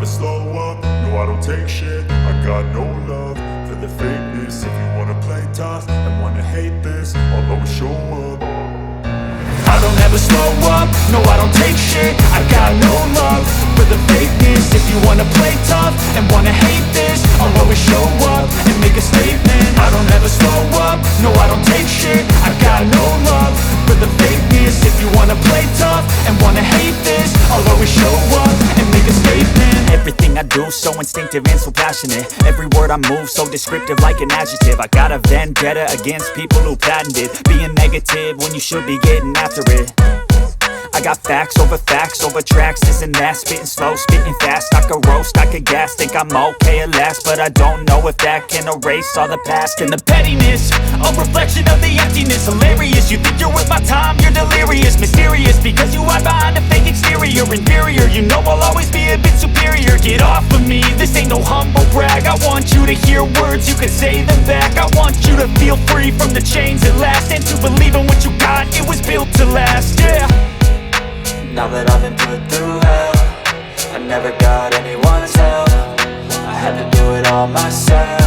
slow up, no I don't take shit. I got no love for the fakeness. If you wanna play tough and wanna hate this, I'll always show up. I don't ever slow up, no I don't take shit. I got no love for the fakeness. If you wanna play tough and wanna hate this, I'll always show up and make a statement. I don't ever slow up, no I don't take shit. I got no love for the fakeness. If you wanna play tough and wanna hate this, I'll always show up and make a statement. Everything I do so instinctive and so passionate. Every word I move so descriptive like an adjective. I got a vendetta against people who patented being negative when you should be getting after it. I got facts over tracks, this and that. Spitting slow, spitting fast, I could roast, I could gas. Think I'm okay at last, but I don't know if that can erase all the past. And the pettiness, a reflection of the emptiness. Hilarious, you think you're worth my time, you're delirious. Mysterious, because you hide behind a fake exterior. Inferior, you know I'll always be a bit superior. Get off of me, this ain't no humble brag. I want you to hear words, you can say them back. I want you to feel free from the chains at last, and to believe in what you got, it was built to last, yeah. Now that I've been put through hell, I never got anyone's help. I had to do it all myself.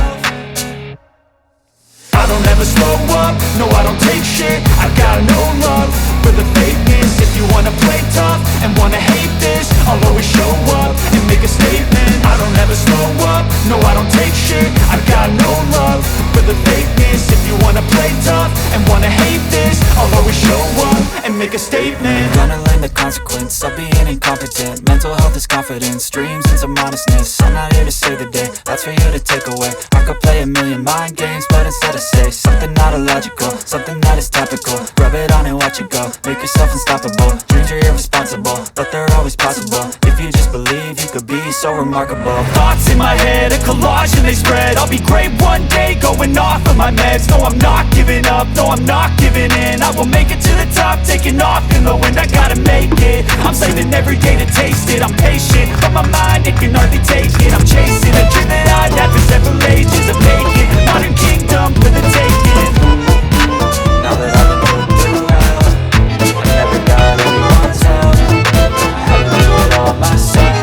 I don't ever slow up, no I don't take shit. I got no love for the fakeness. If you wanna play tough and wanna hate this, I'll always show up and make a statement. I don't ever slow up, no I don't take shit. I got no love for the fakeness. If you wanna play tough and wanna hate this, I'll always show up and make a statement. Gonna learn the consequence of being incompetent. Mental health is confidence, dreams and some honestness. I'm not here to save the day, that's for you to take away. I could play a million mind games, but instead I say something not illogical, something that is topical. Rub it on and watch it go, make yourself unstoppable. Dreams are irresponsible, but they're always possible. If you just believe, you could be so remarkable. Thoughts in my head, a collage and they spread. I'll be great one day, going off of my meds. No, I'm not giving up, no, I'm not giving in. I will make it to the top, taking off in the wind. I gotta make it, I'm saving every day to taste it. I'm patient, but my mind, it can hardly take it. I'm chasing a dream that I'd had for several ages. Of making modern kingdom for the taking. Now that I've been put through hell, I never got anyone's help. I had to do it all myself.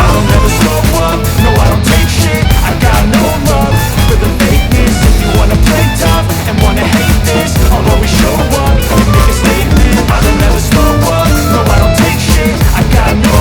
I don't ever slow up, no I don't take shit. I got no love for the fakeness. If you wanna play tough and wanna hate this, I'll always show up and make a statement. I don't ever slow up, no I don't take shit. I got no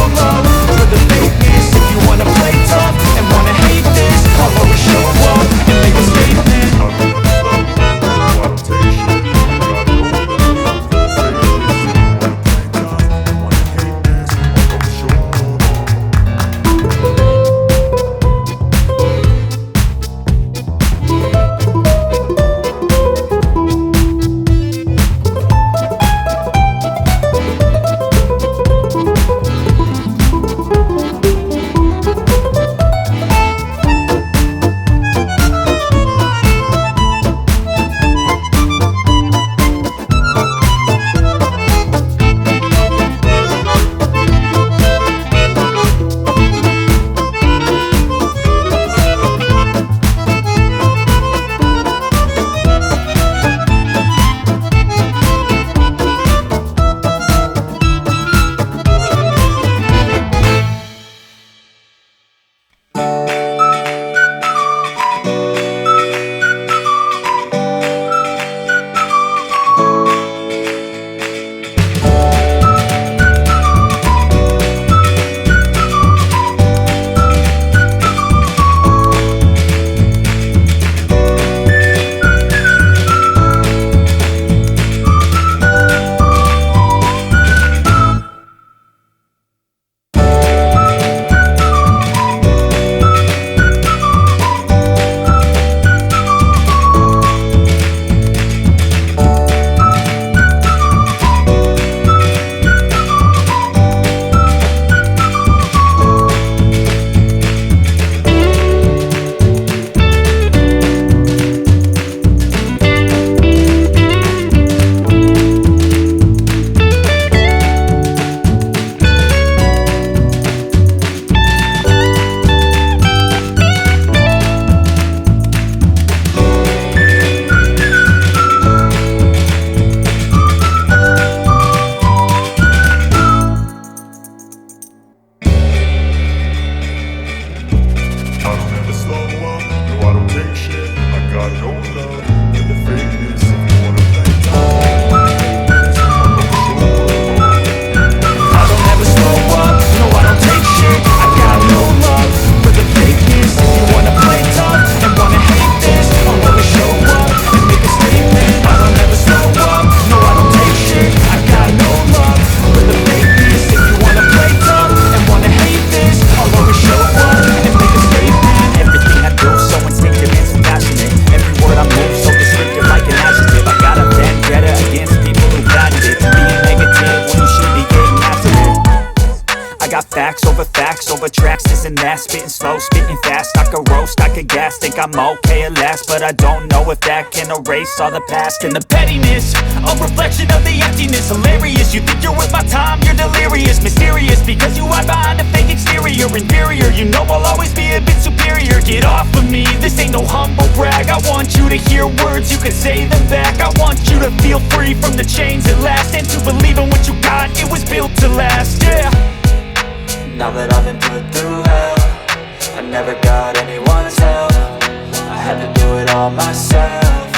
got facts over tracks, this and that. Spitting slow, spitting fast, I could roast, I could gas. Think I'm okay at last, but I don't know if that can erase all the past. And the pettiness, a reflection of the emptiness. Hilarious, you think you're worth my time, you're delirious. Mysterious, because you hide behind a fake exterior. Inferior, you know I'll always be a bit superior. Get off of me, this ain't no humble brag. I want you to hear words, you can say them back. I want you to feel free from the chains at last, and to believe in what you got, it was built to last, yeah. Now that I've been put through hell, I never got anyone's help. I had to do it all myself.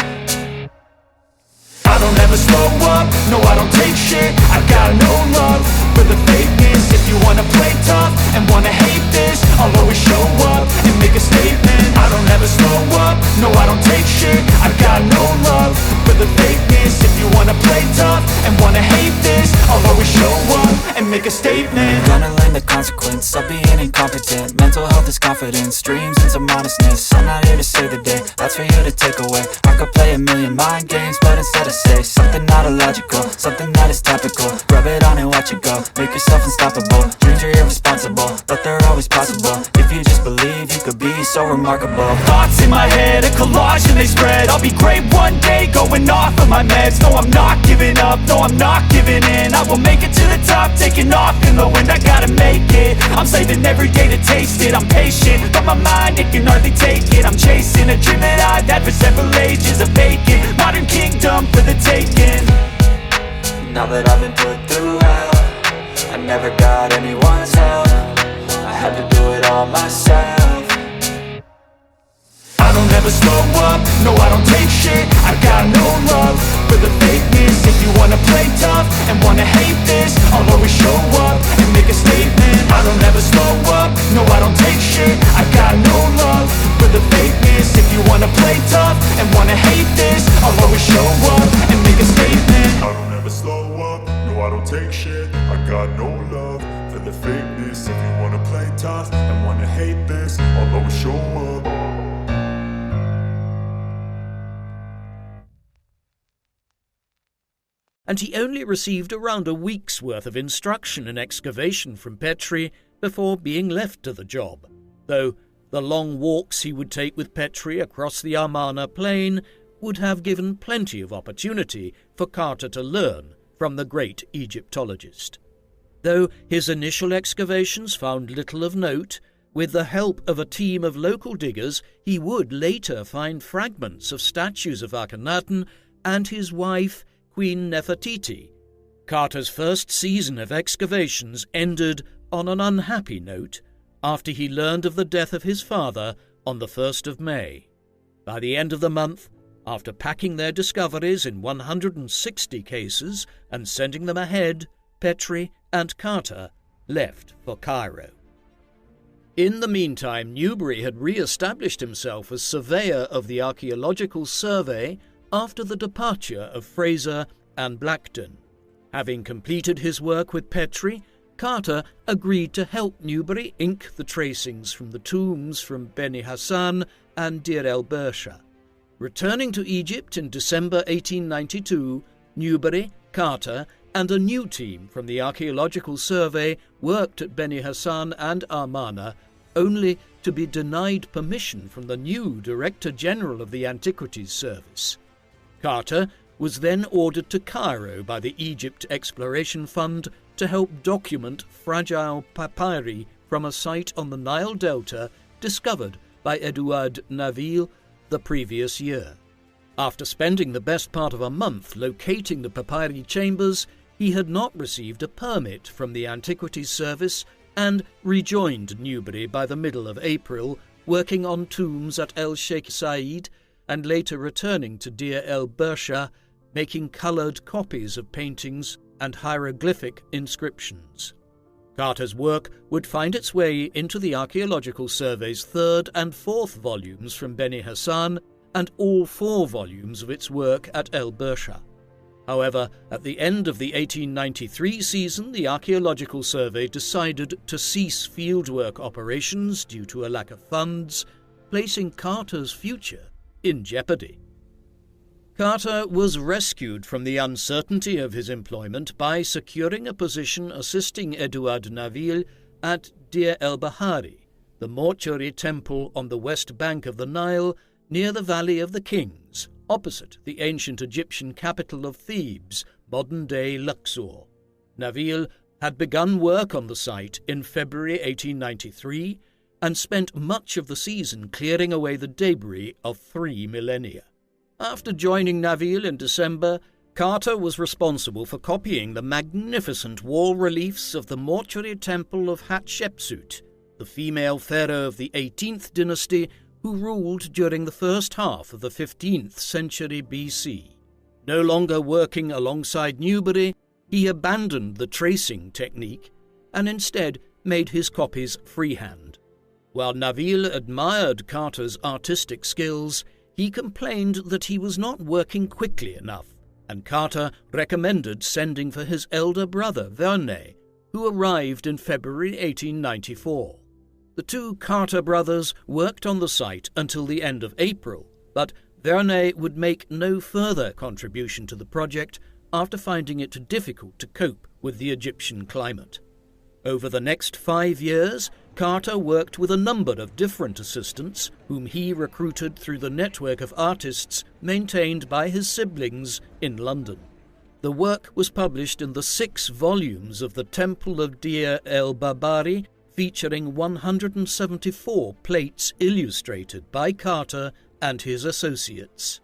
I don't ever slow up, no I don't take shit. I got no love for the fakeness. If you wanna play tough and wanna hate this, I'll always show up and make a statement. I don't ever slow up, no I don't take shit. I got no love for the fakeness. If you wanna play tough and wanna hate this, I'll always show up and make a statement. Gonna learn the consequence of being incompetent. Mental health is confidence, dreams into modestness. I'm not here to save the day, that's for you to take away. I could play a million mind games, but instead I say something not illogical, something that is topical. Rub it on and watch it go, make yourself unstoppable. Dreams are irresponsible, but they're always possible. If you just believe, you could be so remarkable. Thoughts in my head, a collage and they spread. I'll be great one day, going off of my meds. No, I'm not giving up, no, I'm not giving in. I will make it to the top, taking off in the wind. I gotta make it, I'm saving every day to taste it. I'm patient, but my mind, it can hardly take it. I'm chasing a dream that I've had for several ages. A vacant, modern kingdom for the taking. Now that I've been put through hell, I never got anyone's help. I had to do it all myself. I don't ever slow up, no I don't take shit. I got no love for the fakeness. If you wanna play tough and wanna hate this, I'll always show up and make a statement. I don't ever slow up, no I don't take shit. I got no love for the fakeness. If you wanna play tough and wanna hate this, I'll always show up and make a statement. I don't ever slow up, no I don't take shit. I got no love for the fakeness. If you wanna play tough and wanna hate this, I'll always show up. And he only received around a week's worth of instruction and excavation from Petrie before being left to the job, though the long walks he would take with Petrie across the Amarna plain would have given plenty of opportunity for Carter to learn from the great Egyptologist. Though his initial excavations found little of note, with the help of a team of local diggers he would later find fragments of statues of Akhenaten and his wife Queen Nefertiti. Carter's first season of excavations ended on an unhappy note after he learned of the death of his father on the 1st of May. By the end of the month, after packing their discoveries in 160 cases and sending them ahead, Petrie and Carter left for Cairo. In the meantime, Newbery had re-established himself as surveyor of the Archaeological Survey after the departure of Fraser and Blackton. Having completed his work with Petrie, Carter agreed to help Newbery ink the tracings from the tombs from Beni Hassan and Deir el-Bersha. Returning to Egypt in December 1892, Newbery, Carter, and a new team from the Archaeological Survey worked at Beni Hassan and Amarna, only to be denied permission from the new Director General of the Antiquities Service. Carter was then ordered to Cairo by the Egypt Exploration Fund to help document fragile papyri from a site on the Nile Delta discovered by Edouard Naville the previous year. After spending the best part of a month locating the papyri chambers, he had not received a permit from the Antiquities Service and rejoined Newbery by the middle of April, working on tombs at El Sheikh Said and later returning to Deir el-Bersha, making coloured copies of paintings and hieroglyphic inscriptions. Carter's work would find its way into the Archaeological Survey's 3rd and 4th volumes from Beni Hassan and all 4 volumes of its work at el-Bersha. However, at the end of the 1893 season, the Archaeological Survey decided to cease fieldwork operations due to a lack of funds, placing Carter's future in jeopardy. Carter was rescued from the uncertainty of his employment by securing a position assisting Edouard Naville at Deir el-Bahari, the mortuary temple on the west bank of the Nile near the Valley of the Kings, opposite the ancient Egyptian capital of Thebes, modern-day Luxor. Naville had begun work on the site in February 1893 and spent much of the season clearing away the debris of 3 millennia. After joining Naville in December, Carter was responsible for copying the magnificent wall reliefs of the mortuary temple of Hatshepsut, the female pharaoh of the 18th dynasty who ruled during the first half of the 15th century BC. No longer working alongside Newbery, he abandoned the tracing technique and instead made his copies freehand. While Naville admired Carter's artistic skills, he complained that he was not working quickly enough, and Carter recommended sending for his elder brother, Vernet, who arrived in February 1894. The two Carter brothers worked on the site until the end of April, but Vernet would make no further contribution to the project after finding it difficult to cope with the Egyptian climate. Over the next 5 years, Carter worked with a number of different assistants whom he recruited through the network of artists maintained by his siblings in London. The work was published in the 6 volumes of the Temple of Deir el-Bahari, featuring 174 plates illustrated by Carter and his associates.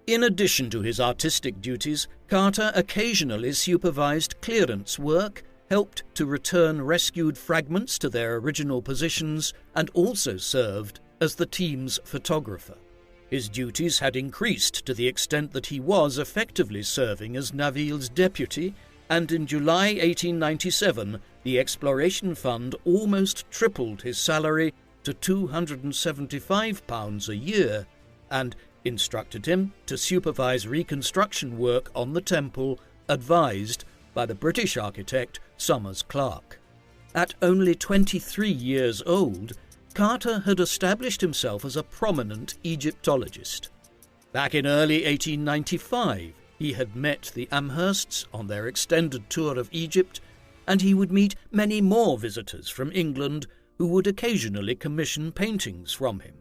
In addition to his artistic duties, Carter occasionally supervised clearance work, helped to return rescued fragments to their original positions, and also served as the team's photographer. His duties had increased to the extent that he was effectively serving as Naville's deputy, and in July 1897 the Exploration Fund almost tripled his salary to £275 a year, and instructed him to supervise reconstruction work on the temple, advised by the British architect Somers Clarke. At only 23 years old, Carter had established himself as a prominent Egyptologist. Back in early 1895, he had met the Amhersts on their extended tour of Egypt, and he would meet many more visitors from England who would occasionally commission paintings from him.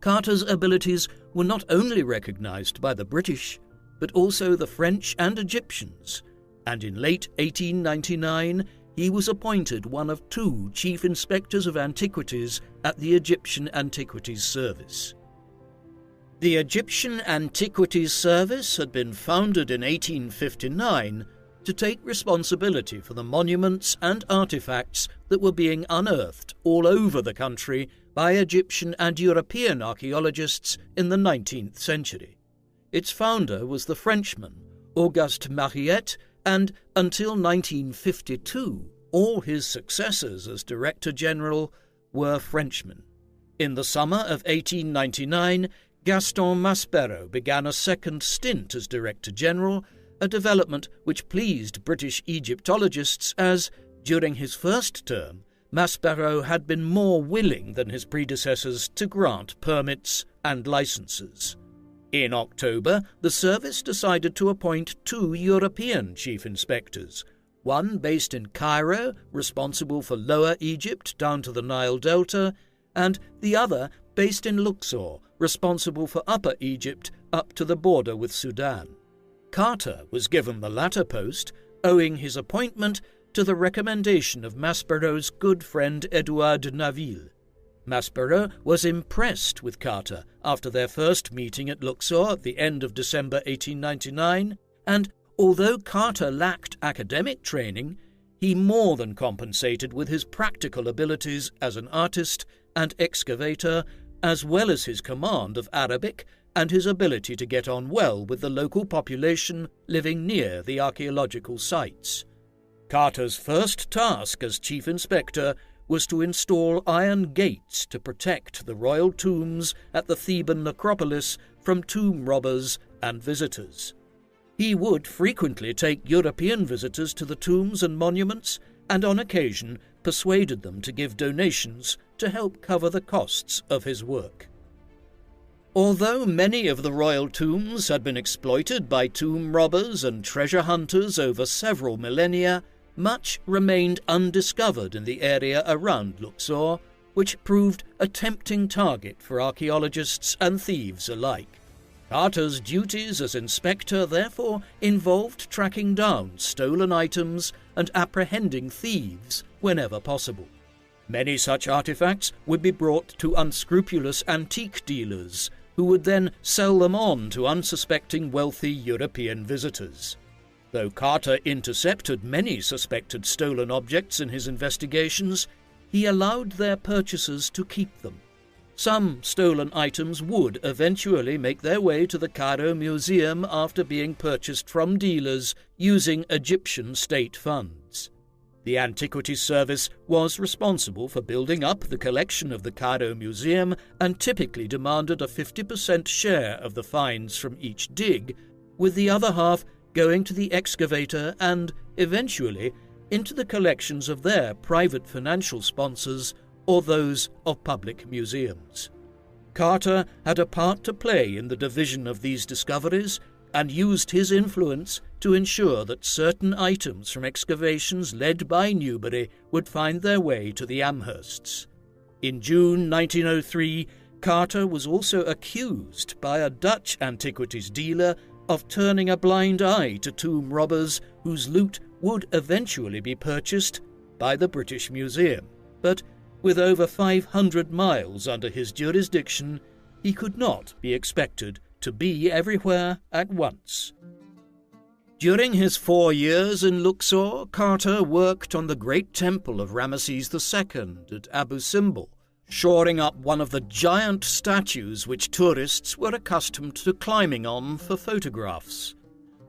Carter's abilities were not only recognized by the British, but also the French and Egyptians, and in late 1899 he was appointed one of 2 chief inspectors of antiquities at the Egyptian Antiquities Service. The Egyptian Antiquities Service had been founded in 1859 to take responsibility for the monuments and artifacts that were being unearthed all over the country by Egyptian and European archaeologists in the 19th century. Its founder was the Frenchman Auguste Mariette, and until 1952, all his successors as Director General were Frenchmen. In the summer of 1899, Gaston Maspero began a second stint as Director General, a development which pleased British Egyptologists as, during his first term, Maspero had been more willing than his predecessors to grant permits and licenses. In October, the service decided to appoint 2 European chief inspectors, one based in Cairo, responsible for Lower Egypt down to the Nile Delta, and the other based in Luxor, responsible for Upper Egypt up to the border with Sudan. Carter was given the latter post, owing his appointment to the recommendation of Maspero's good friend Edouard Naville. Maspero was impressed with Carter after their first meeting at Luxor at the end of December 1899, and although Carter lacked academic training, he more than compensated with his practical abilities as an artist and excavator, as well as his command of Arabic and his ability to get on well with the local population living near the archaeological sites. Carter's first task as chief inspector was to install iron gates to protect the royal tombs at the Theban necropolis from tomb robbers and visitors. He would frequently take European visitors to the tombs and monuments, and on occasion persuaded them to give donations to help cover the costs of his work. Although many of the royal tombs had been exploited by tomb robbers and treasure hunters over several millennia, much remained undiscovered in the area around Luxor, which proved a tempting target for archaeologists and thieves alike. Carter's duties as inspector therefore involved tracking down stolen items and apprehending thieves whenever possible. Many such artifacts would be brought to unscrupulous antique dealers, who would then sell them on to unsuspecting wealthy European visitors. Though Carter intercepted many suspected stolen objects in his investigations, he allowed their purchasers to keep them. Some stolen items would eventually make their way to the Cairo Museum after being purchased from dealers using Egyptian state funds. The Antiquities Service was responsible for building up the collection of the Cairo Museum and typically demanded a 50% share of the finds from each dig, with the other half going to the excavator and, eventually, into the collections of their private financial sponsors or those of public museums. Carter had a part to play in the division of these discoveries and used his influence to ensure that certain items from excavations led by Newbery would find their way to the Amhersts. In June 1903, Carter was also accused by a Dutch antiquities dealer of turning a blind eye to tomb robbers whose loot would eventually be purchased by the British Museum. But with over 500 miles under his jurisdiction, he could not be expected to be everywhere at once. During his 4 years in Luxor, Carter worked on the great temple of Ramesses II at Abu Simbel, shoring up one of the giant statues which tourists were accustomed to climbing on for photographs.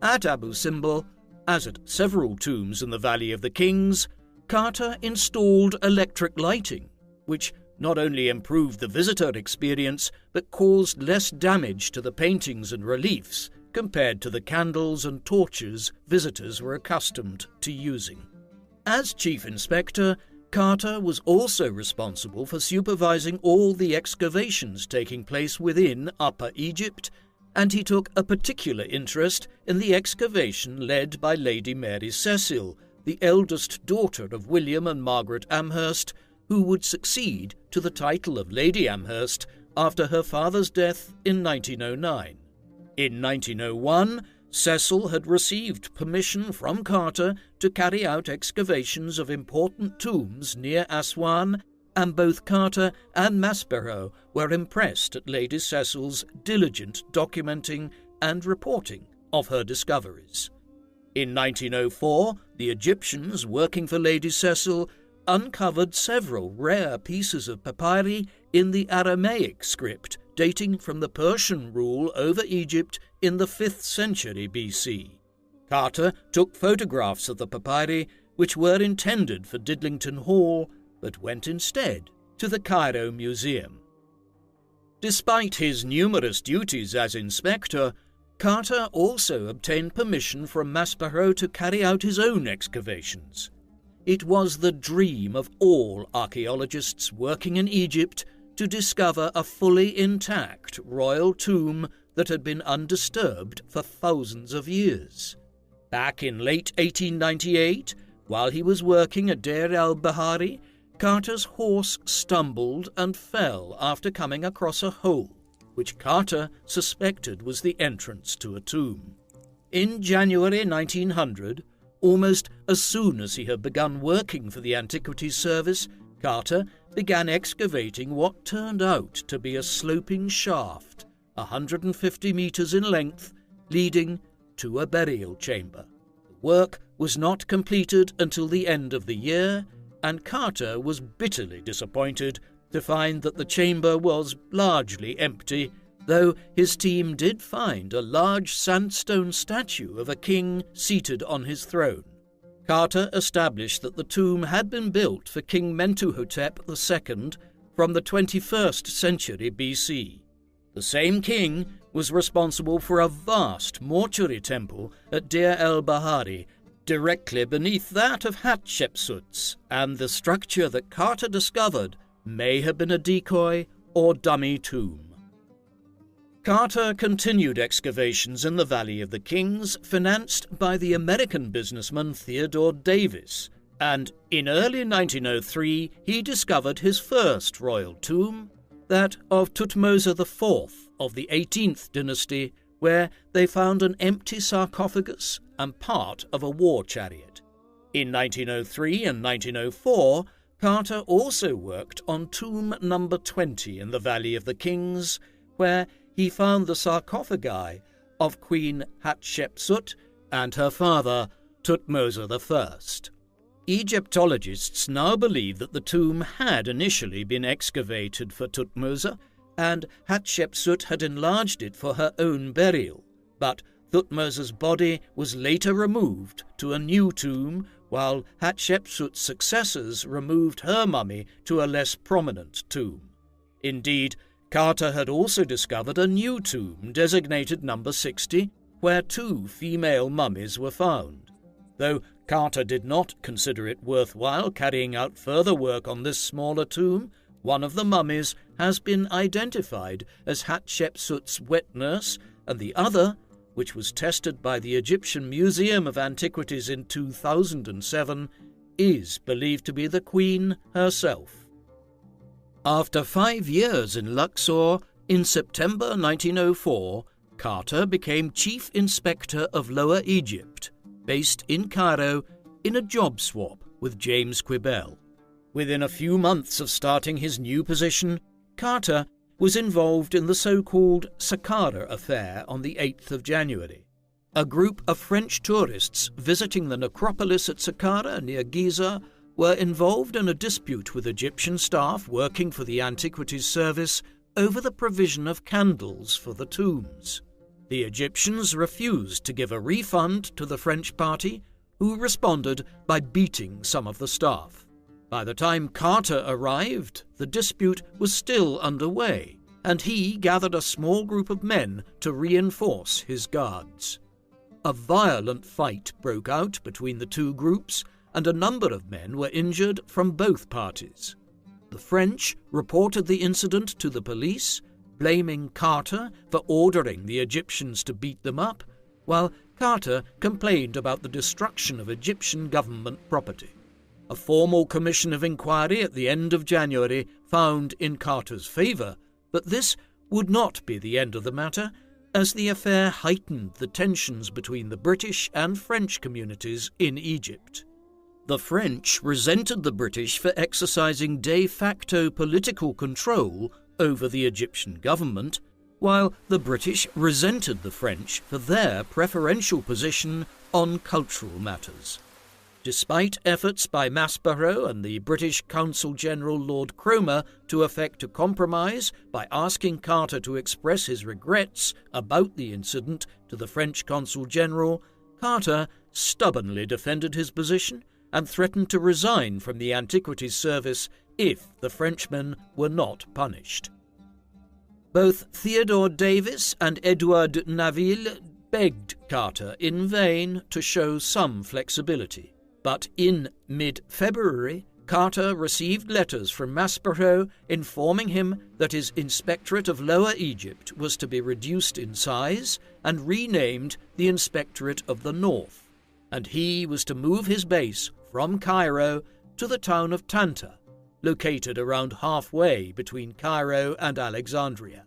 At Abu Simbel, as at several tombs in the Valley of the Kings, Carter installed electric lighting, which not only improved the visitor experience but caused less damage to the paintings and reliefs compared to the candles and torches visitors were accustomed to using. As chief inspector, Carter was also responsible for supervising all the excavations taking place within Upper Egypt, and he took a particular interest in the excavation led by Lady Mary Cecil, the eldest daughter of William and Margaret Amherst, who would succeed to the title of Lady Amherst after her father's death in 1909. In 1901, Cecil had received permission from Carter to carry out excavations of important tombs near Aswan, and both Carter and Maspero were impressed at Lady Cecil's diligent documenting and reporting of her discoveries. In 1904, the Egyptians working for Lady Cecil uncovered several rare pieces of papyri in the Aramaic script dating from the Persian rule over Egypt in the 5th century BC. Carter took photographs of the papyri, which were intended for Didlington Hall, but went instead to the Cairo Museum. Despite his numerous duties as inspector, Carter also obtained permission from Maspero to carry out his own excavations. It was the dream of all archaeologists working in Egypt to discover a fully intact royal tomb that had been undisturbed for thousands of years. Back in late 1898, while he was working at Deir el-Bahari, Carter's horse stumbled and fell after coming across a hole, which Carter suspected was the entrance to a tomb. In January 1900, almost as soon as he had begun working for the Antiquities Service, Carter began excavating what turned out to be a sloping shaft, 150 meters in length, leading to a burial chamber. The work was not completed until the end of the year, and Carter was bitterly disappointed to find that the chamber was largely empty, though his team did find a large sandstone statue of a king seated on his throne. Carter established that the tomb had been built for King Mentuhotep II from the 21st century BC. The same king was responsible for a vast mortuary temple at Deir el-Bahari, directly beneath that of Hatshepsut's, and the structure that Carter discovered may have been a decoy or dummy tomb. Carter continued excavations in the Valley of the Kings, financed by the American businessman Theodore Davis, and in early 1903 he discovered his first royal tomb, that of Thutmose IV of the 18th dynasty, where they found an empty sarcophagus and part of a war chariot. In 1903 and 1904, Carter also worked on tomb number 20 in the Valley of the Kings, where he found the sarcophagi of Queen Hatshepsut and her father, Thutmose I. Egyptologists now believe that the tomb had initially been excavated for Thutmose, and Hatshepsut had enlarged it for her own burial, but Thutmose's body was later removed to a new tomb, while Hatshepsut's successors removed her mummy to a less prominent tomb. Indeed, Carter had also discovered a new tomb designated number 60, where 2 female mummies were found. Though Carter did not consider it worthwhile carrying out further work on this smaller tomb, one of the mummies has been identified as Hatshepsut's wet nurse, and the other, which was tested by the Egyptian Museum of Antiquities in 2007, is believed to be the Queen herself. After 5 years in Luxor, in September 1904, Carter became Chief Inspector of Lower Egypt, based in Cairo, in a job swap with James Quibell. Within a few months of starting his new position, Carter was involved in the so-called Saqqara affair on the 8th of January. A group of French tourists visiting the necropolis at Saqqara near Giza were involved in a dispute with Egyptian staff working for the Antiquities Service over the provision of candles for the tombs. The Egyptians refused to give a refund to the French party, who responded by beating some of the staff. By the time Carter arrived, the dispute was still underway, and he gathered a small group of men to reinforce his guards. A violent fight broke out between the two groups, and a number of men were injured from both parties. The French reported the incident to the police, blaming Carter for ordering the Egyptians to beat them up, while Carter complained about the destruction of Egyptian government property. A formal commission of inquiry at the end of January found in Carter's favour, but this would not be the end of the matter, as the affair heightened the tensions between the British and French communities in Egypt. The French resented the British for exercising de facto political control over the Egyptian government, while the British resented the French for their preferential position on cultural matters. Despite efforts by Maspero and the British Consul General Lord Cromer to effect a compromise by asking Carter to express his regrets about the incident to the French Consul General, Carter stubbornly defended his position and threatened to resign from the Antiquities Service if the Frenchmen were not punished. Both Theodore Davis and Edouard Naville begged Carter in vain to show some flexibility, but in mid-February, Carter received letters from Maspero informing him that his Inspectorate of Lower Egypt was to be reduced in size and renamed the Inspectorate of the North, and he was to move his base from Cairo to the town of Tanta, located around halfway between Cairo and Alexandria.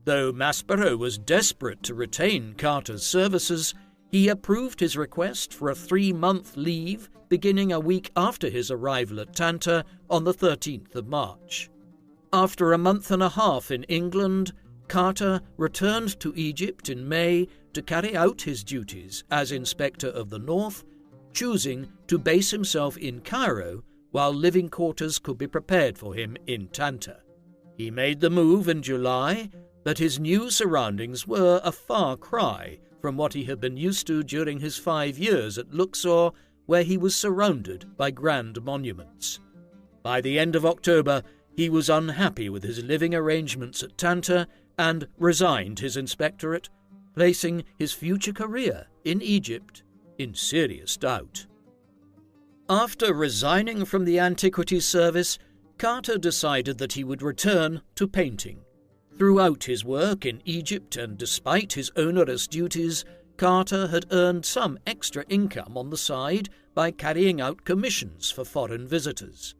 Though Maspero was desperate to retain Carter's services, he approved his request for a 3-month leave beginning a week after his arrival at Tanta on the 13th of March. After a month and a half in England, Carter returned to Egypt in May to carry out his duties as Inspector of the North, choosing to base himself in Cairo while living quarters could be prepared for him in Tanta. He made the move in July, but his new surroundings were a far cry from what he had been used to during his 5 years at Luxor, where he was surrounded by grand monuments. By the end of October, he was unhappy with his living arrangements at Tanta and resigned his inspectorate, placing his future career in Egypt in serious doubt. After resigning from the Antiquities Service, Carter decided that he would return to painting. Throughout his work in Egypt and despite his onerous duties, Carter had earned some extra income on the side by carrying out commissions for foreign visitors.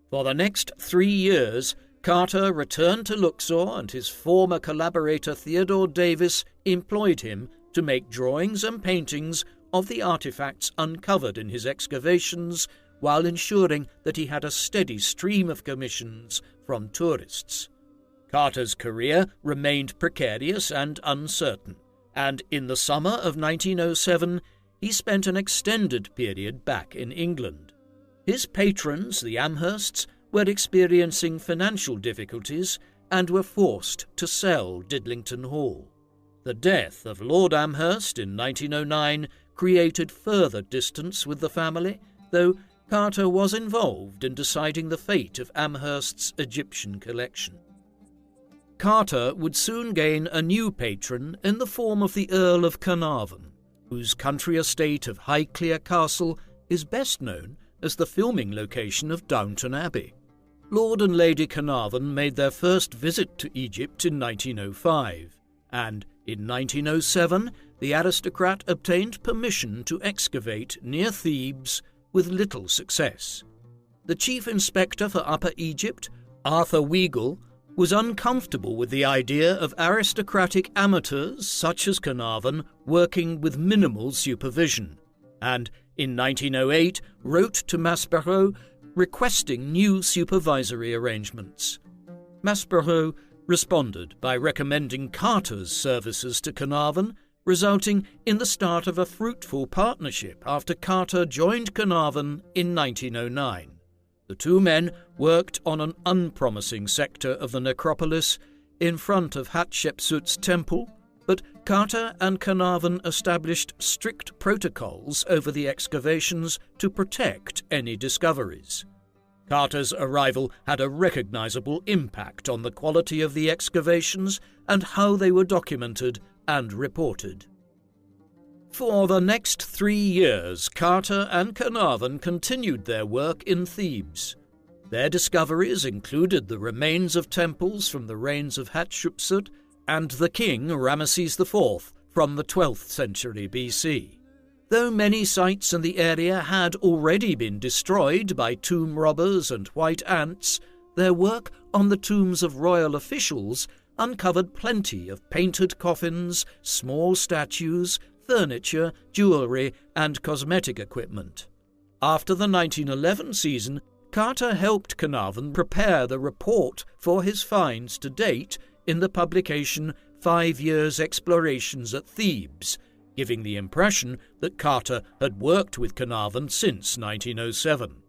For the next 3 years, Carter returned to Luxor, and his former collaborator Theodore Davis employed him to make drawings and paintings of the artifacts uncovered in his excavations, while ensuring that he had a steady stream of commissions from tourists. Carter's career remained precarious and uncertain, and in the summer of 1907 he spent an extended period back in England. His patrons, the Amhersts, were experiencing financial difficulties and were forced to sell Didlington Hall. The death of Lord Amherst in 1909 created further distance with the family, though Carter was involved in deciding the fate of Amherst's Egyptian collection. Carter would soon gain a new patron in the form of the Earl of Carnarvon, whose country estate of Highclere Castle is best known as the filming location of Downton Abbey. Lord and Lady Carnarvon made their first visit to Egypt in 1905, and in 1907 the aristocrat obtained permission to excavate near Thebes with little success. The chief inspector for Upper Egypt, Arthur Weigel, was uncomfortable with the idea of aristocratic amateurs such as Carnarvon working with minimal supervision, and in 1908 wrote to Maspero requesting new supervisory arrangements. Maspero responded by recommending Carter's services to Carnarvon, resulting in the start of a fruitful partnership after Carter joined Carnarvon in 1909. The two men worked on an unpromising sector of the necropolis in front of Hatshepsut's temple, but Carter and Carnarvon established strict protocols over the excavations to protect any discoveries. Carter's arrival had a recognizable impact on the quality of the excavations and how they were documented and reported. For the next 3 years, Carter and Carnarvon continued their work in Thebes. Their discoveries included the remains of temples from the reigns of Hatshepsut and the king Ramesses IV from the 12th century BC. Though many sites in the area had already been destroyed by tomb robbers and white ants, their work on the tombs of royal officials uncovered plenty of painted coffins, small statues, furniture, jewellery, and cosmetic equipment. After the 1911 season, Carter helped Carnarvon prepare the report for his finds to date in the publication 5 Years' Explorations at Thebes, giving the impression that Carter had worked with Carnarvon since 1907.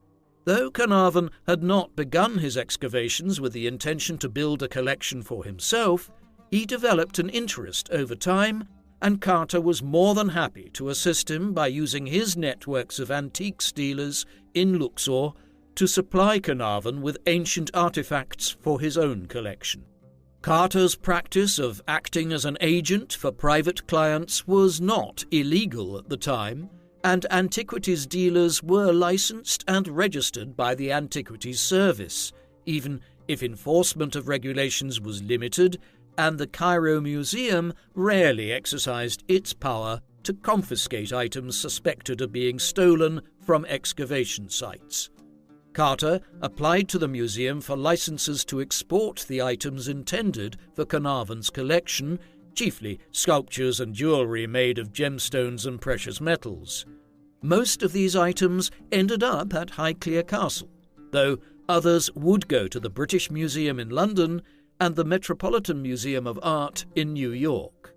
Though Carnarvon had not begun his excavations with the intention to build a collection for himself, he developed an interest over time, and Carter was more than happy to assist him by using his networks of antiques dealers in Luxor to supply Carnarvon with ancient artifacts for his own collection. Carter's practice of acting as an agent for private clients was not illegal at the time, and antiquities dealers were licensed and registered by the Antiquities Service, even if enforcement of regulations was limited, and the Cairo Museum rarely exercised its power to confiscate items suspected of being stolen from excavation sites. Carter applied to the museum for licenses to export the items intended for Carnarvon's collection, chiefly sculptures and jewellery made of gemstones and precious metals. Most of these items ended up at Highclere Castle, though others would go to the British Museum in London and the Metropolitan Museum of Art in New York.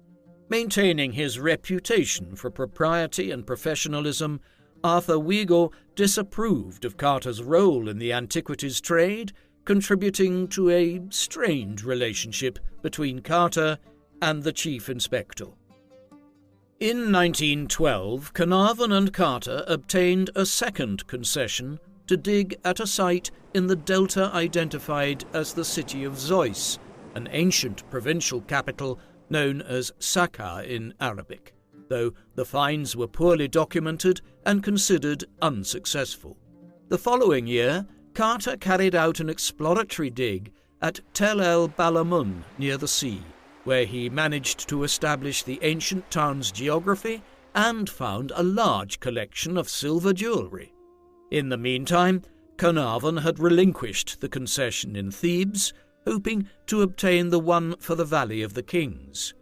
Maintaining his reputation for propriety and professionalism, Arthur Weigel disapproved of Carter's role in the antiquities trade, contributing to a strained relationship between Carter and the chief inspector. In 1912, Carnarvon and Carter obtained a second concession to dig at a site in the delta identified as the city of Zeus, an ancient provincial capital known as Sakha in Arabic, though the finds were poorly documented and considered unsuccessful. The following year, Carter carried out an exploratory dig at Tel el Balamun near the sea, where he managed to establish the ancient town's geography and found a large collection of silver jewellery. In the meantime, Carnarvon had relinquished the concession in Thebes, hoping to obtain the one for the Valley of the Kings.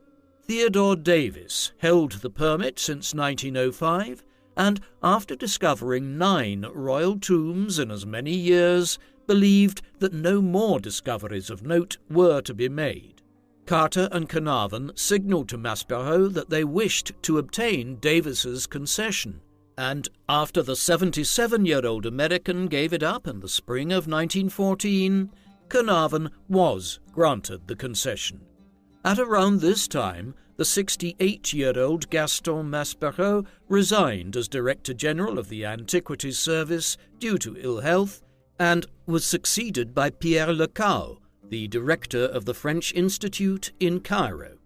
Theodore Davis held the permit since 1905, and after discovering 9 royal tombs in as many years, believed that no more discoveries of note were to be made. Carter and Carnarvon signalled to Maspero that they wished to obtain Davis's concession, and after the 77-year-old American gave it up in the spring of 1914, Carnarvon was granted the concession. At around this time, the 68-year-old Gaston Maspero resigned as Director General of the Antiquities Service due to ill health and was succeeded by Pierre Lecoux, the director of the French Institute in Cairo.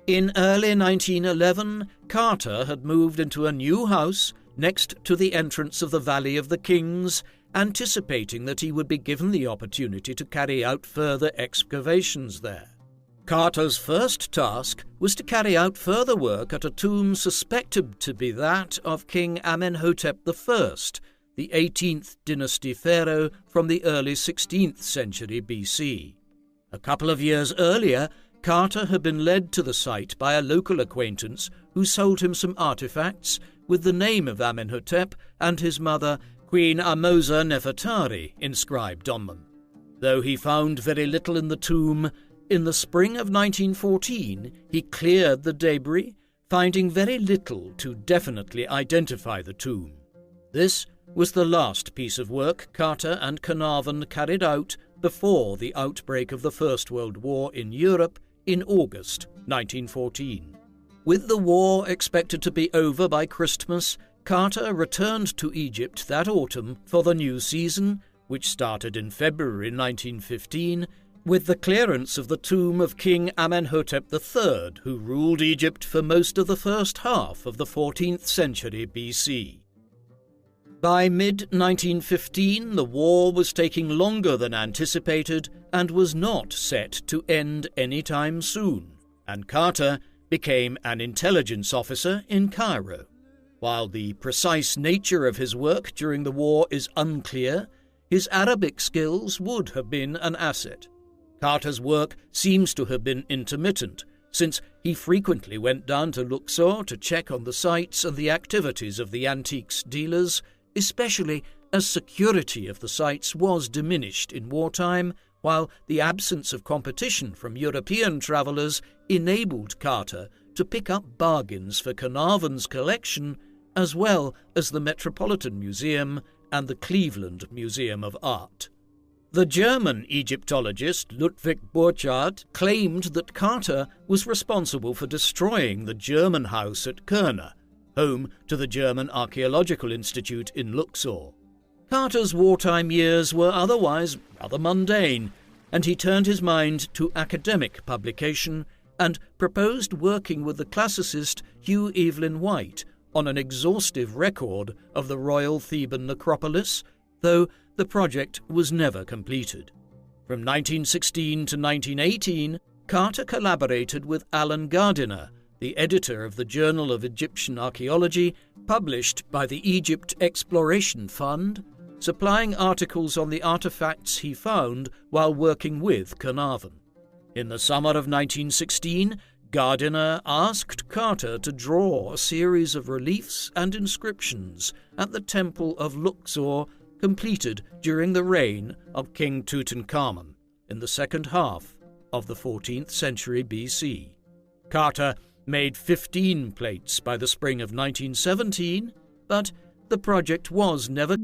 In early 1911, Carter had moved into a new house next to the entrance of the Valley of the Kings, anticipating that he would be given the opportunity to carry out further excavations there. Carter's first task was to carry out further work at a tomb suspected to be that of King Amenhotep I, the 18th dynasty pharaoh from the early 16th century BC. A couple of years earlier, Carter had been led to the site by a local acquaintance who sold him some artifacts with the name of Amenhotep and his mother, Queen Amosa Nefertari, inscribed on them. Though he found very little in the tomb, in the spring of 1914 he cleared the debris, finding very little to definitely identify the tomb. This was the last piece of work Carter and Carnarvon carried out before the outbreak of the First World War in Europe in August 1914. With the war expected to be over by Christmas, Carter returned to Egypt that autumn for the new season, which started in February 1915, with the clearance of the tomb of King Amenhotep III, who ruled Egypt for most of the first half of the 14th century BC. By mid-1915, the war was taking longer than anticipated and was not set to end any time soon, and Carter became an intelligence officer in Cairo. While the precise nature of his work during the war is unclear, his Arabic skills would have been an asset. Carter's work seems to have been intermittent, since he frequently went down to Luxor to check on the sites and the activities of the antiques dealers, especially as security of the sites was diminished in wartime, while the absence of competition from European travellers enabled Carter to pick up bargains for Carnarvon's collection, as well as the Metropolitan Museum and the Cleveland Museum of Art. The German Egyptologist Ludwig Burchard claimed that Carter was responsible for destroying the German house at Kurna, home to the German Archaeological Institute in Luxor. Carter's wartime years were otherwise rather mundane, and he turned his mind to academic publication and proposed working with the classicist Hugh Evelyn White on an exhaustive record of the Royal Theban necropolis, though the project was never completed. From 1916 to 1918, Carter collaborated with Alan Gardiner, the editor of the Journal of Egyptian Archaeology, published by the Egypt Exploration Fund, supplying articles on the artifacts he found while working with Carnarvon. In the summer of 1916, Gardiner asked Carter to draw a series of reliefs and inscriptions at the Temple of Luxor, completed during the reign of King Tutankhamun in the second half of the 14th century BC. Carter made 15 plates by the spring of 1917, but the project was never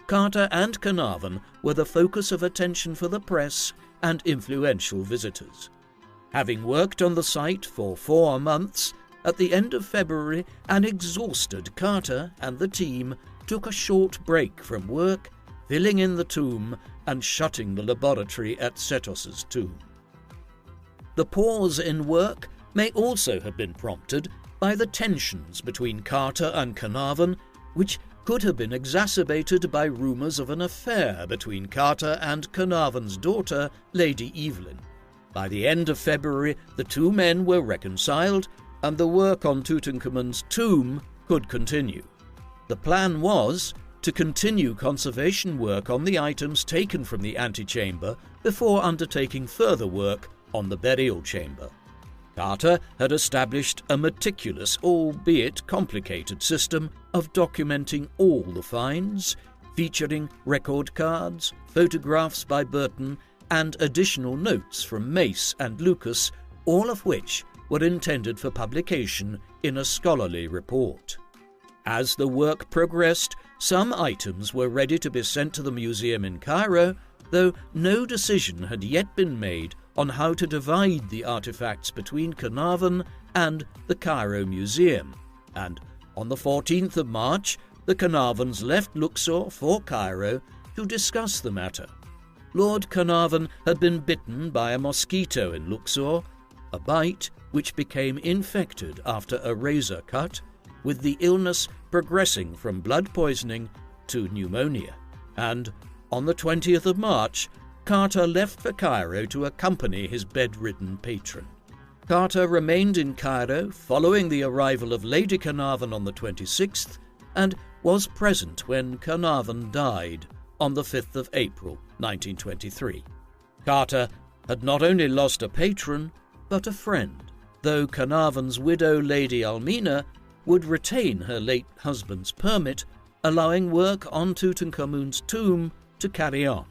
Carter and Carnarvon were the focus of attention for the press and influential visitors. Having worked on the site for 4 months, at the end of February, an exhausted Carter and the team took a short break from work, filling in the tomb and shutting the laboratory at Setos's tomb. The pause in work may also have been prompted by the tensions between Carter and Carnarvon, which could have been exacerbated by rumours of an affair between Carter and Carnarvon's daughter, Lady Evelyn. By the end of February, the two men were reconciled, and the work on Tutankhamun's tomb could continue. The plan was to continue conservation work on the items taken from the antechamber before undertaking further work on the burial chamber. Carter had established a meticulous, albeit complicated, system of documenting all the finds, featuring record cards, photographs by Burton, and additional notes from Mace and Lucas, all of which were intended for publication in a scholarly report. As the work progressed, some items were ready to be sent to the museum in Cairo, though no decision had yet been made on how to divide the artifacts between Carnarvon and the Cairo Museum, and on the 14th of March, the Carnarvons left Luxor for Cairo to discuss the matter. Lord Carnarvon had been bitten by a mosquito in Luxor, a bite which became infected after a razor cut, with the illness progressing from blood poisoning to pneumonia, and on the 20th of March, Carter left for Cairo to accompany his bedridden patron. Carter remained in Cairo following the arrival of Lady Carnarvon on the 26th and was present when Carnarvon died on the 5th of April 1923. Carter had not only lost a patron, but a friend, though Carnarvon's widow Lady Almina would retain her late husband's permit, allowing work on Tutankhamun's tomb to carry on.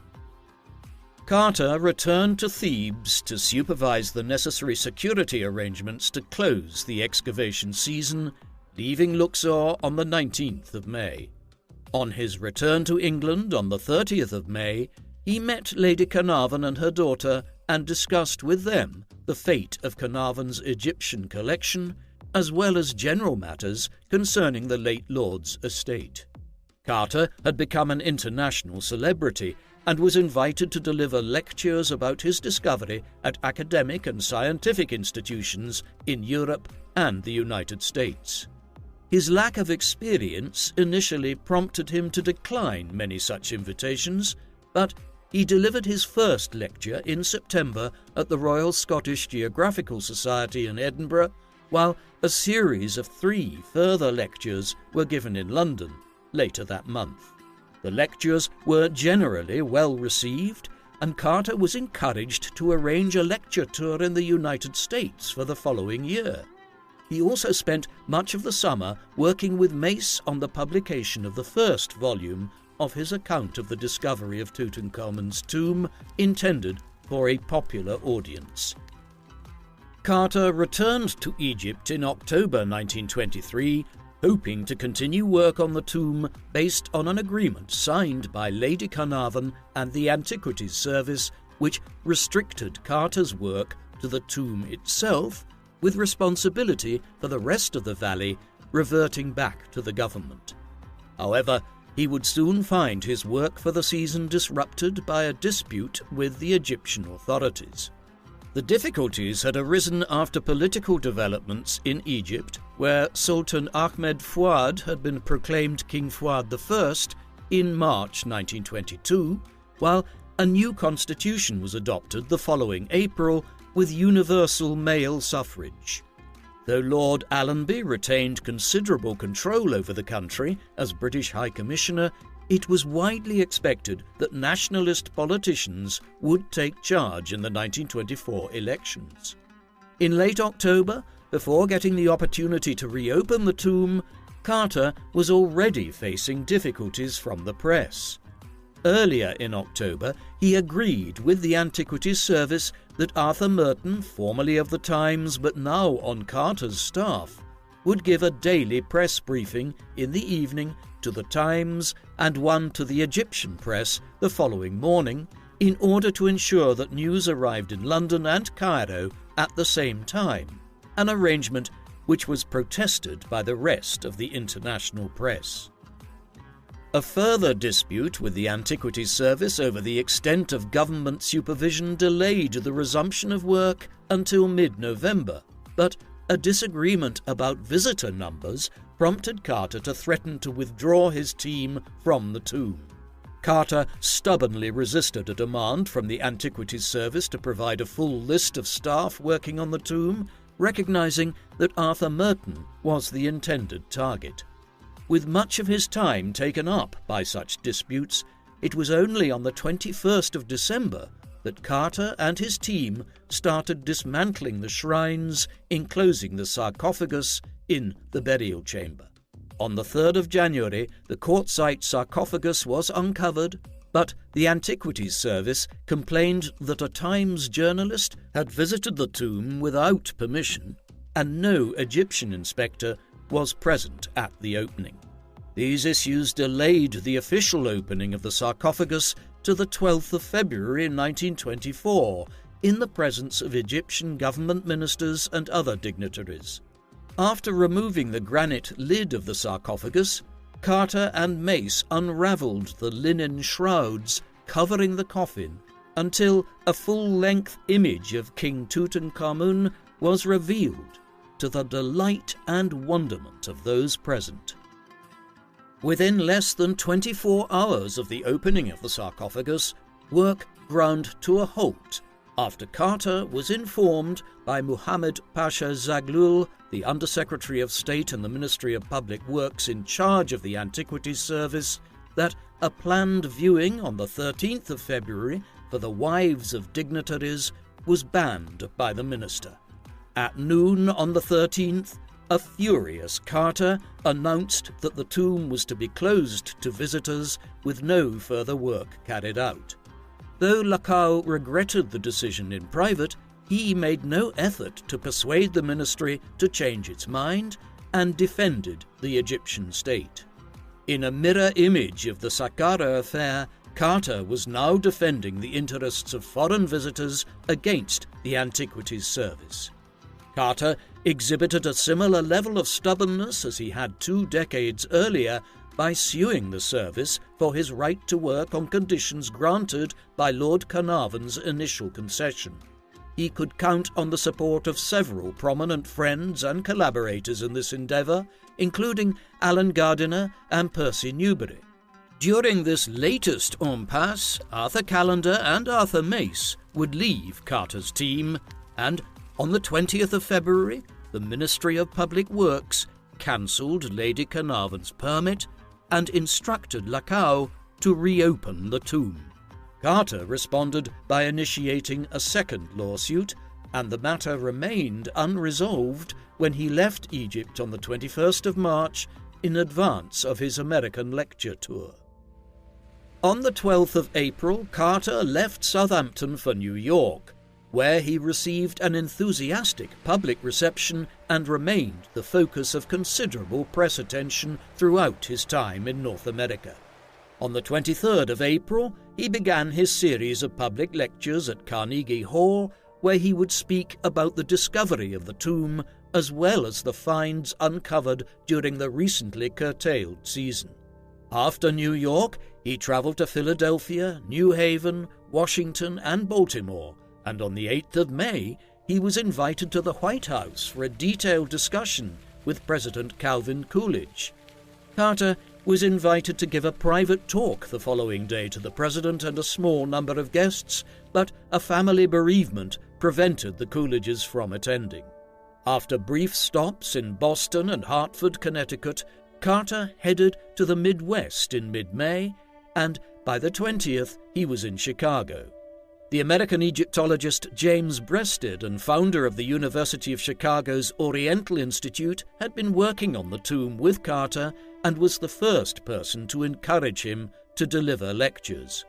Carter returned to Thebes to supervise the necessary security arrangements to close the excavation season, leaving Luxor on the 19th of May. On his return to England on the 30th of May, he met Lady Carnarvon and her daughter and discussed with them the fate of Carnarvon's Egyptian collection, as well as general matters concerning the late lord's estate. Carter had become an international celebrity and was invited to deliver lectures about his discovery at academic and scientific institutions in Europe and the United States. His lack of experience initially prompted him to decline many such invitations, but he delivered his first lecture in September at the Royal Scottish Geographical Society in Edinburgh, while a series of 3 further lectures were given in London later that month. The lectures were generally well received, and Carter was encouraged to arrange a lecture tour in the United States for the following year. He also spent much of the summer working with Mace on the publication of the first volume of his account of the discovery of Tutankhamun's tomb, intended for a popular audience. Carter returned to Egypt in October 1923, hoping to continue work on the tomb based on an agreement signed by Lady Carnarvon and the Antiquities Service, which restricted Carter's work to the tomb itself, with responsibility for the rest of the valley reverting back to the government. However, he would soon find his work for the season disrupted by a dispute with the Egyptian authorities. The difficulties had arisen after political developments in Egypt, where Sultan Ahmed Fuad had been proclaimed King Fuad I in March 1922, while a new constitution was adopted the following April with universal male suffrage. Though Lord Allenby retained considerable control over the country as British High Commissioner, it was widely expected that nationalist politicians would take charge in the 1924 elections. In late October, before getting the opportunity to reopen the tomb, Carter was already facing difficulties from the press. Earlier in October, he agreed with the Antiquities Service that Arthur Merton, formerly of the Times but now on Carter's staff, would give a daily press briefing in the evening to the Times and one to the Egyptian press the following morning, in order to ensure that news arrived in London and Cairo at the same time, an arrangement which was protested by the rest of the international press. A further dispute with the Antiquities Service over the extent of government supervision delayed the resumption of work until mid-November, but a disagreement about visitor numbers prompted Carter to threaten to withdraw his team from the tomb. Carter stubbornly resisted a demand from the Antiquities Service to provide a full list of staff working on the tomb, recognizing that Arthur Merton was the intended target. With much of his time taken up by such disputes, it was only on the 21st of December that Carter and his team started dismantling the shrines enclosing the sarcophagus in the burial chamber. On the 3rd of January, the quartzite sarcophagus was uncovered, but the Antiquities Service complained that a Times journalist had visited the tomb without permission, and no Egyptian inspector was present at the opening. These issues delayed the official opening of the sarcophagus to the 12th of February 1924, in the presence of Egyptian government ministers and other dignitaries. After removing the granite lid of the sarcophagus, Carter and Mace unravelled the linen shrouds covering the coffin until a full-length image of King Tutankhamun was revealed, to the delight and wonderment of those present. Within less than 24 hours of the opening of the sarcophagus, work ground to a halt after Carter was informed by Muhammad Pasha Zaghloul, the Under-Secretary of State in the Ministry of Public Works in charge of the Antiquities Service, that a planned viewing on the 13th of February for the wives of dignitaries was banned by the minister. At noon on the 13th, a furious Carter announced that the tomb was to be closed to visitors with no further work carried out. Though Lacau regretted the decision in private, he made no effort to persuade the ministry to change its mind and defended the Egyptian state. In a mirror image of the Saqqara affair, Carter was now defending the interests of foreign visitors against the Antiquities Service. Carter exhibited a similar level of stubbornness as he had 2 decades earlier by suing the service for his right to work on conditions granted by Lord Carnarvon's initial concession. He could count on the support of several prominent friends and collaborators in this endeavour, including Alan Gardiner and Percy Newbery. During this latest impasse, Arthur Callender and Arthur Mace would leave Carter's team, and on the 20th of February, the Ministry of Public Works cancelled Lady Carnarvon's permit and instructed Lacau to reopen the tomb. Carter responded by initiating a second lawsuit, and the matter remained unresolved when he left Egypt on the 21st of March in advance of his American lecture tour. On the 12th of April, Carter left Southampton for New York, where he received an enthusiastic public reception and remained the focus of considerable press attention throughout his time in North America. On the 23rd of April, he began his series of public lectures at Carnegie Hall, where he would speak about the discovery of the tomb as well as the finds uncovered during the recently curtailed season. After New York, he traveled to Philadelphia, New Haven, Washington, and Baltimore, and on the 8th of May, he was invited to the White House for a detailed discussion with President Calvin Coolidge. Carter was invited to give a private talk the following day to the president and a small number of guests, but a family bereavement prevented the Coolidges from attending. After brief stops in Boston and Hartford, Connecticut, Carter headed to the Midwest in mid-May, and by the 20th he was in Chicago. The American Egyptologist James Breasted and founder of the University of Chicago's Oriental Institute had been working on the tomb with Carter and was the first person to encourage him to deliver lectures.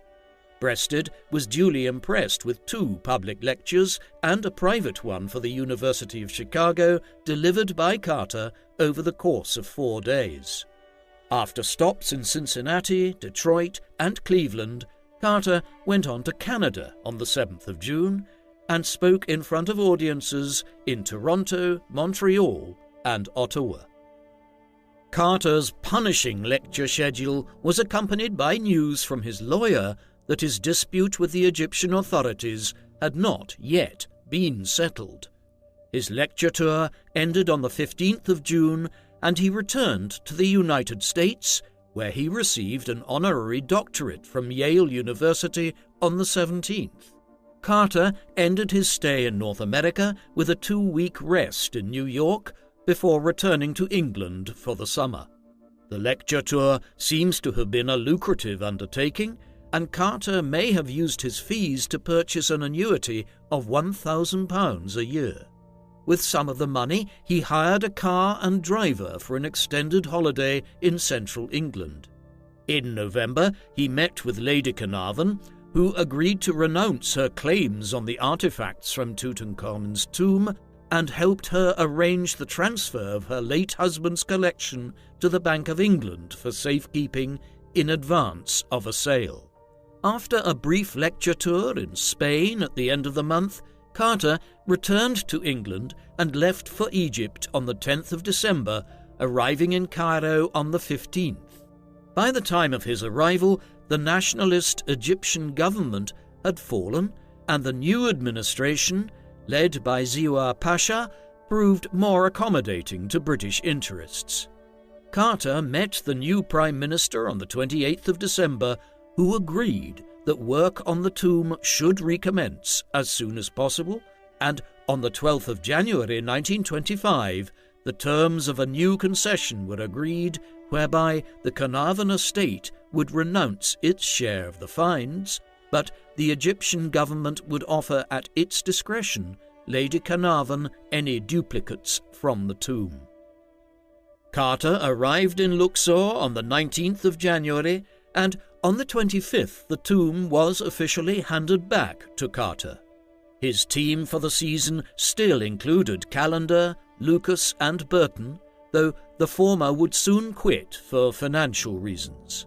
Breasted was duly impressed with 2 public lectures and a private one for the University of Chicago delivered by Carter over the course of 4 days. After stops in Cincinnati, Detroit, and Cleveland, Carter went on to Canada on the 7th of June and spoke in front of audiences in Toronto, Montreal, and Ottawa. Carter's punishing lecture schedule was accompanied by news from his lawyer that his dispute with the Egyptian authorities had not yet been settled. His lecture tour ended on the 15th of June, and he returned to the United States, where he received an honorary doctorate from Yale University on the 17th. Carter ended his stay in North America with a 2-week rest in New York before returning to England for the summer. The lecture tour seems to have been a lucrative undertaking, and Carter may have used his fees to purchase an annuity of £1,000 a year. With some of the money, he hired a car and driver for an extended holiday in central England. In November, he met with Lady Carnarvon, who agreed to renounce her claims on the artifacts from Tutankhamun's tomb and helped her arrange the transfer of her late husband's collection to the Bank of England for safekeeping in advance of a sale. After a brief lecture tour in Spain at the end of the month, Carter returned to England and left for Egypt on the 10th of December, arriving in Cairo on the 15th. By the time of his arrival, the nationalist Egyptian government had fallen, and the new administration, led by Ziaur Pasha, proved more accommodating to British interests. Carter met the new Prime Minister on the 28th of December, who agreed that work on the tomb should recommence as soon as possible, and on the 12th of January 1925, the terms of a new concession were agreed whereby the Carnarvon estate would renounce its share of the finds, but the Egyptian government would offer at its discretion Lady Carnarvon any duplicates from the tomb. Carter arrived in Luxor on the 19th of January, and on the 25th the tomb was officially handed back to Carter. His team for the season still included Callender, Lucas and Burton, though the former would soon quit for financial reasons.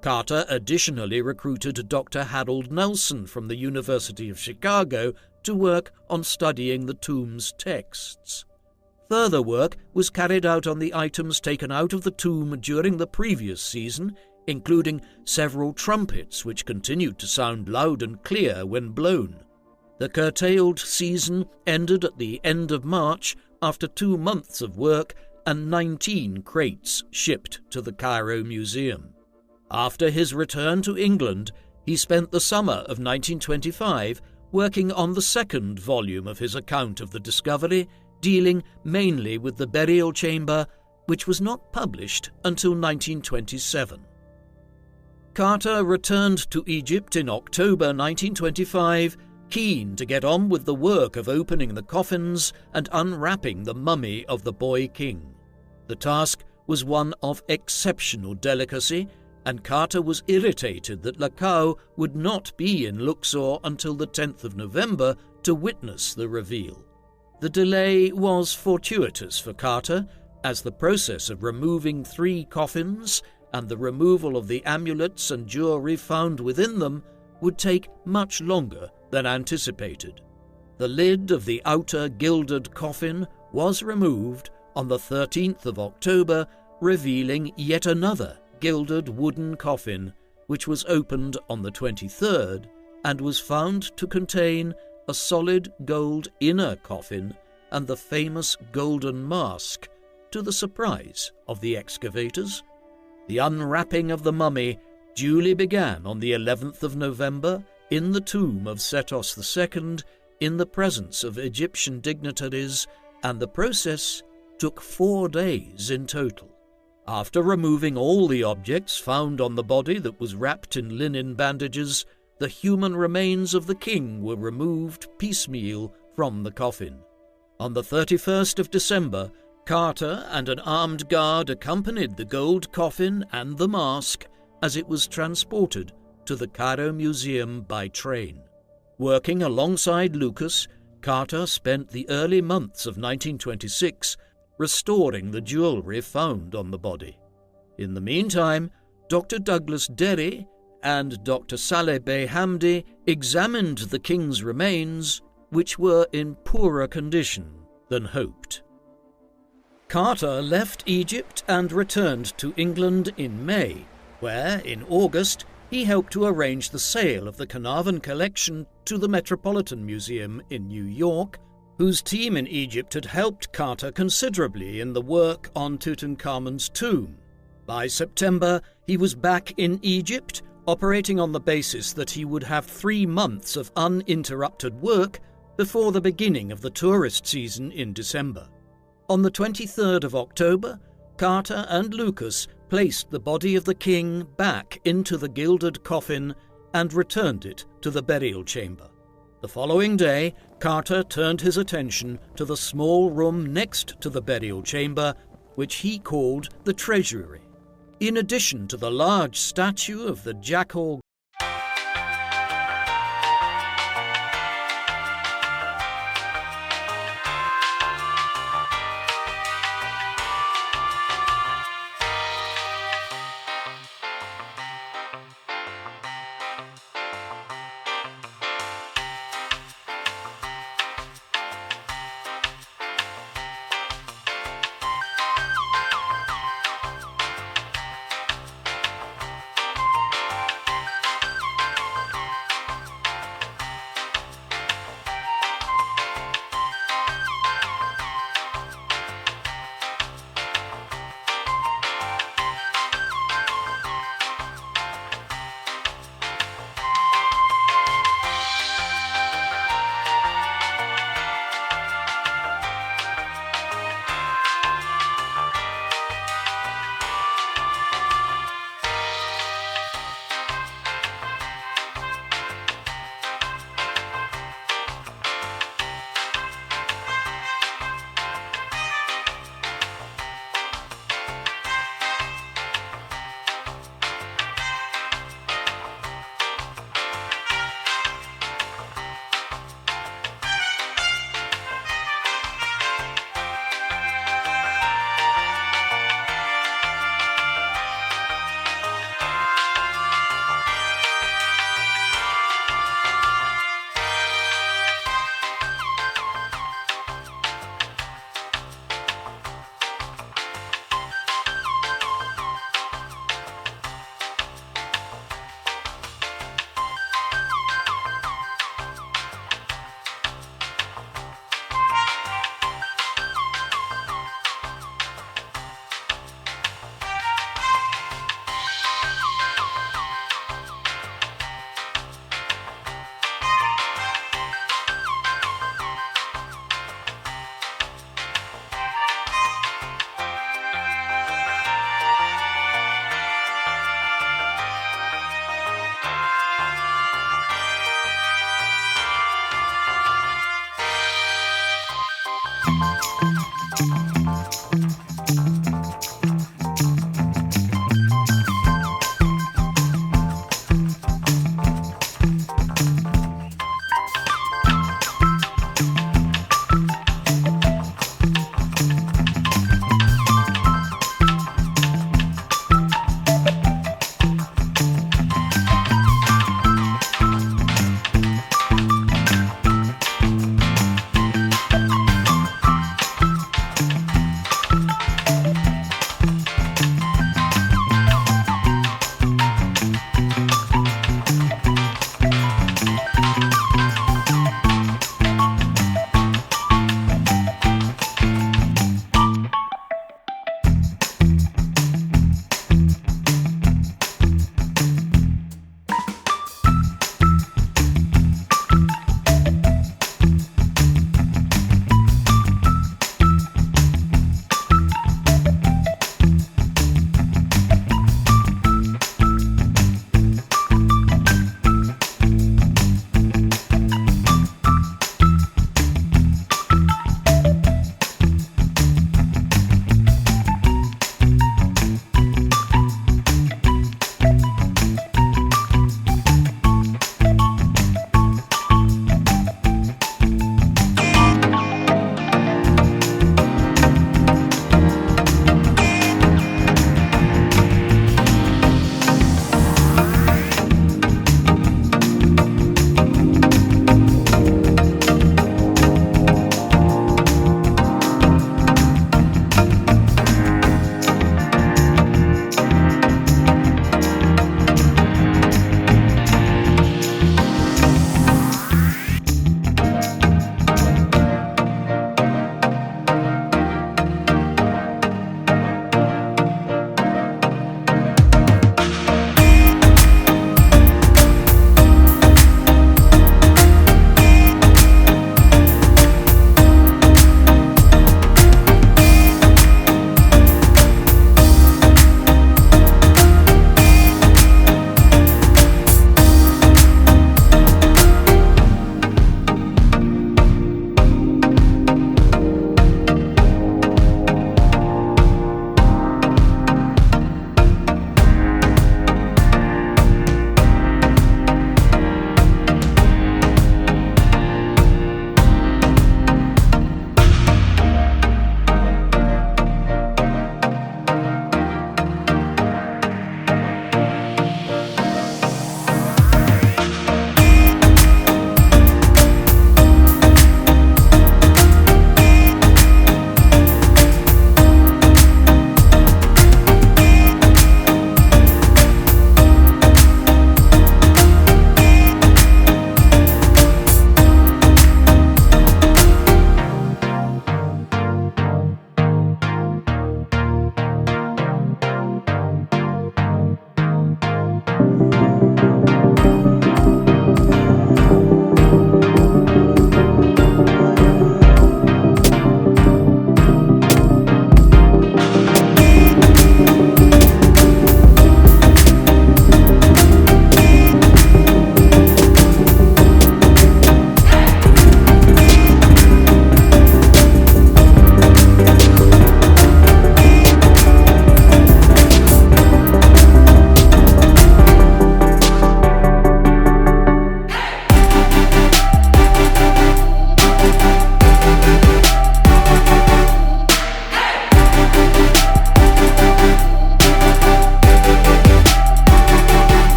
Carter additionally recruited Dr. Harold Nelson from the University of Chicago to work on studying the tomb's texts. Further work was carried out on the items taken out of the tomb during the previous season, including several trumpets which continued to sound loud and clear when blown. The curtailed season ended at the end of March after 2 months of work and 19 crates shipped to the Cairo Museum. After his return to England, he spent the summer of 1925 working on the second volume of his account of the discovery, dealing mainly with the burial chamber, which was not published until 1927. Carter returned to Egypt in October 1925, keen to get on with the work of opening the coffins and unwrapping the mummy of the boy king. The task was one of exceptional delicacy, and Carter was irritated that Lacau would not be in Luxor until the 10th of November to witness the reveal. The delay was fortuitous for Carter, as the process of removing 3 coffins and the removal of the amulets and jewelry found within them would take much longer than anticipated. The lid of the outer gilded coffin was removed on the 13th of October, revealing yet another gilded wooden coffin, which was opened on the 23rd and was found to contain a solid gold inner coffin and the famous golden mask, to the surprise of the excavators. The unwrapping of the mummy duly began on the 11th of November in the tomb of Setos II in the presence of Egyptian dignitaries, and the process took 4 days in total. After removing all the objects found on the body that was wrapped in linen bandages, the human remains of the king were removed piecemeal from the coffin. On the 31st of December, Carter and an armed guard accompanied the gold coffin and the mask as it was transported to the Cairo Museum by train. Working alongside Lucas, Carter spent the early months of 1926 restoring the jewellery found on the body. In the meantime, Dr. Douglas Derry and Dr. Saleh Bey Hamdi examined the king's remains, which were in poorer condition than hoped. Carter left Egypt and returned to England in May, where, in August, he helped to arrange the sale of the Carnarvon collection to the Metropolitan Museum in New York, whose team in Egypt had helped Carter considerably in the work on Tutankhamun's tomb. By September, he was back in Egypt, operating on the basis that he would have 3 months of uninterrupted work before the beginning of the tourist season in December. On the 23rd of October, Carter and Lucas placed the body of the king back into the gilded coffin and returned it to the burial chamber. The following day, Carter turned his attention to the small room next to the burial chamber, which he called the treasury. In addition to the large statue of the jackal